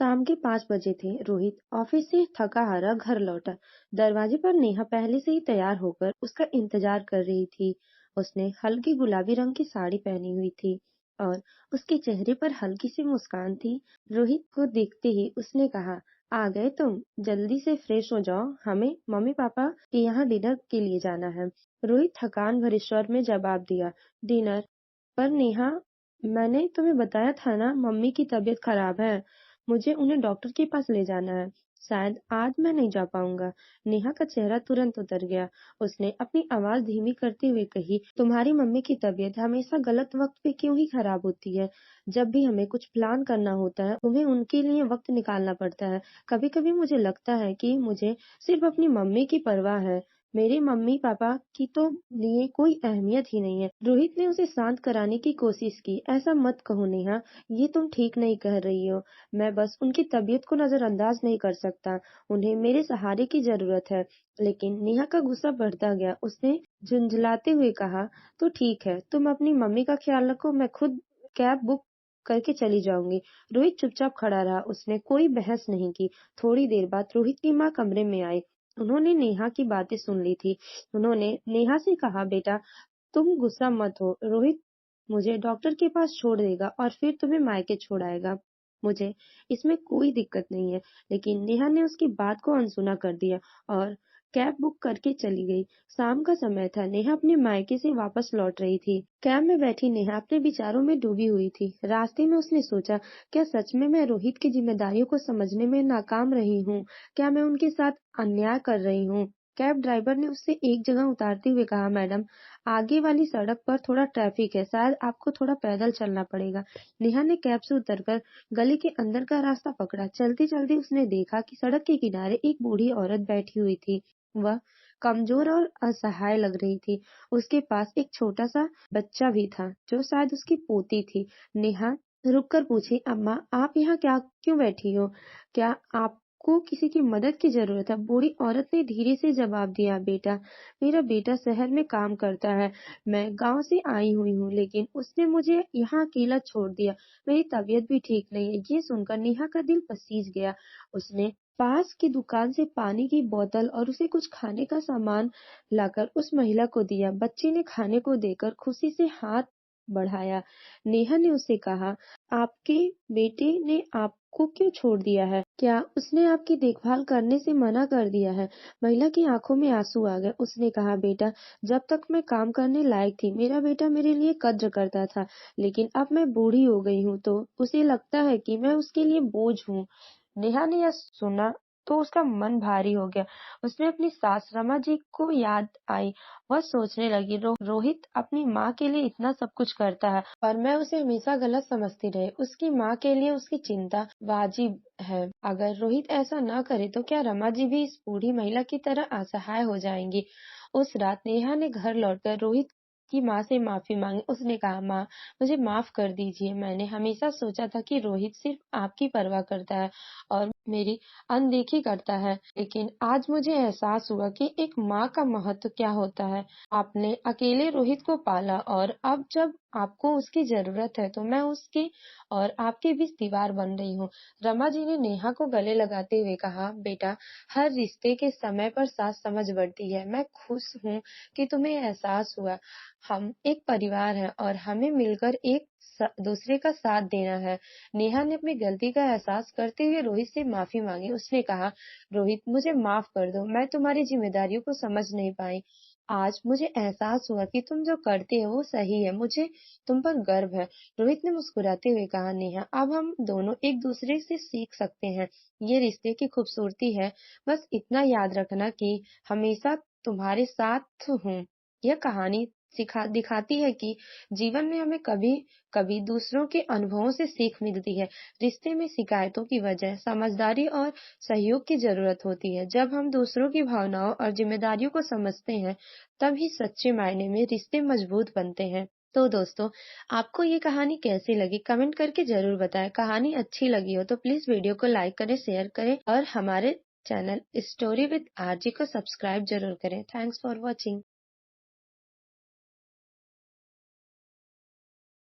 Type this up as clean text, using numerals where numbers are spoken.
शाम के 5 बजे थे। रोहित ऑफिस से थका हारा घर लौटा। दरवाजे पर नेहा पहले से ही तैयार होकर उसका इंतजार कर रही थी। उसने हल्की गुलाबी रंग की साड़ी पहनी हुई थी और उसके चेहरे पर हल्की सी मुस्कान थी। रोहित को देखते ही उसने कहा, आ गए तुम? जल्दी से फ्रेश हो जाओ, हमें मम्मी पापा के यहाँ डिनर के लिए जाना है। रोहित थकान भरे स्वर में जवाब दिया, डिनर? पर नेहा, मैंने तुम्हें बताया था ना, मम्मी की तबीयत खराब है। मुझे उन्हें डॉक्टर के पास ले जाना है। शायद आज मैं नहीं जा पाऊंगा। नेहा का चेहरा तुरंत उतर गया। उसने अपनी आवाज धीमी करते हुए कही, तुम्हारी मम्मी की तबीयत हमेशा गलत वक्त पे क्यों ही खराब होती है? जब भी हमें कुछ प्लान करना होता है, तुम्हें उनके लिए वक्त निकालना पड़ता है। कभी कभी मुझे लगता है कि मुझे सिर्फ अपनी मम्मी की परवाह है। मेरे मम्मी पापा की तो लिए कोई अहमियत ही नहीं है। रोहित ने उसे शांत कराने की कोशिश की। ऐसा मत कहो नेहा, ये तुम ठीक नहीं कह रही हो। मैं बस उनकी तबीयत को नजरअंदाज नहीं कर सकता। उन्हें मेरे सहारे की जरूरत है। लेकिन नेहा का गुस्सा बढ़ता गया। उसने झुंझलाते हुए कहा, तो ठीक है, तुम अपनी मम्मी का ख्याल रखो, मैं खुद कैब बुक करके चली जाऊंगी। रोहित चुपचाप खड़ा रहा। उसने कोई बहस नहीं की। थोड़ी देर बाद रोहित की माँ कमरे में आई। उन्होंने नेहा की बातें सुन ली थी। उन्होंने नेहा से कहा, बेटा तुम गुस्सा मत हो। रोहित मुझे डॉक्टर के पास छोड़ देगा और फिर तुम्हें मायके छोड़ आएगा। मुझे इसमें कोई दिक्कत नहीं है। लेकिन नेहा ने उसकी बात को अनसुना कर दिया और कैब बुक करके चली गई। शाम का समय था। नेहा अपने मायके से वापस लौट रही थी। कैब में बैठी नेहा अपने विचारों में डूबी हुई थी। रास्ते में उसने सोचा, क्या सच में मैं रोहित की जिम्मेदारियों को समझने में नाकाम रही हूँ? क्या मैं उनके साथ अन्याय कर रही हूँ? कैब ड्राइवर ने उससे एक जगह उतारते हुए कहा, मैडम आगे वाली सड़क पर थोड़ा ट्रैफिक है, शायद आपको थोड़ा पैदल चलना पड़ेगा। नेहा ने कैब से उतरकर गली के अंदर का रास्ता पकड़ा। चलते चलते उसने देखा कि सड़क के किनारे एक बूढ़ी औरत बैठी हुई थी। वह कमजोर और असहाय लग रही थी। उसके पास एक छोटा सा बच्चा भी था, जो शायद उसकी पोती थी। नेहा रुक कर पूछी, अम्मा आप यहाँ क्या क्यों बैठी हो? क्या आपको किसी की मदद की जरूरत है? बूढ़ी औरत ने धीरे से जवाब दिया, बेटा मेरा बेटा शहर में काम करता है। मैं गांव से आई हुई हूँ, लेकिन उसने मुझे यहाँ अकेला छोड़ दिया। मेरी तबीयत भी ठीक नहीं है। ये सुनकर नेहा का दिल पसीज गया। उसने पास की दुकान से पानी की बोतल और उसे कुछ खाने का सामान लाकर उस महिला को दिया। बच्ची ने खाने को देकर खुशी से हाथ बढ़ाया। नेहा ने उससे कहा, आपके बेटे ने आपको क्यों छोड़ दिया है? क्या उसने आपकी देखभाल करने से मना कर दिया है? महिला की आंखों में आंसू आ गए। उसने कहा, बेटा जब तक मैं काम करने लायक थी, मेरा बेटा मेरे लिए कद्र करता था। लेकिन अब मैं बूढ़ी हो गई हूँ तो उसे लगता है कि मैं उसके लिए बोझ हूँ। नेहा ने यह सुना तो उसका मन भारी हो गया। उसने अपनी सास रमा जी को याद आई। वह सोचने लगी, रोहित अपनी माँ के लिए इतना सब कुछ करता है और मैं उसे हमेशा गलत समझती रही। उसकी माँ के लिए उसकी चिंता वाजिब है। अगर रोहित ऐसा न करे तो क्या रमा जी भी इस बूढ़ी महिला की तरह असहाय हो जाएंगी? उस रात नेहा ने घर लौटकर रोहित की माँ से माफी मांगी। उसने कहा, माँ मुझे माफ कर दीजिए। मैंने हमेशा सोचा था कि रोहित सिर्फ आपकी परवाह करता है और मेरी अनदेखी करता है, लेकिन आज मुझे एहसास हुआ कि एक माँ का महत्व क्या होता है। आपने अकेले रोहित को पाला और अब जब आपको उसकी जरूरत है तो मैं उसके और आपके बीच दीवार बन रही हूँ। रमा जी ने नेहा को गले लगाते हुए कहा, बेटा हर रिश्ते के समय पर साथ समझ बढ़ती है। मैं खुश हूँ कि तुम्हें एहसास हुआ। हम एक परिवार हैं और हमें मिलकर एक दूसरे का साथ देना है। नेहा ने अपनी गलती का एहसास करते हुए रोहित से माफी मांगी। उसने कहा, रोहित मुझे माफ कर दो, मैं तुम्हारी जिम्मेदारियों को समझ नहीं पाई। आज मुझे एहसास हुआ कि तुम जो करते हो वो सही है। मुझे तुम पर गर्व है। रोहित ने मुस्कुराते हुए कहा, नेहा अब हम दोनों एक दूसरे से सीख सकते हैं। ये रिश्ते की खूबसूरती है। बस इतना याद रखना कि हमेशा तुम्हारे साथ हूँ। यह कहानी दिखाती है कि जीवन में हमें कभी कभी दूसरों के अनुभवों से सीख मिलती है। रिश्ते में शिकायतों की वजह समझदारी और सहयोग की जरूरत होती है। जब हम दूसरों की भावनाओं और जिम्मेदारियों को समझते हैं, तभी सच्चे मायने में रिश्ते मजबूत बनते हैं। तो दोस्तों, आपको ये कहानी कैसी लगी कमेंट करके जरूर बताएं। कहानी अच्छी लगी हो तो प्लीज वीडियो को लाइक करें, शेयर करें और हमारे चैनल स्टोरी विद आरजे को सब्सक्राइब जरूर करें। Thanks for watching.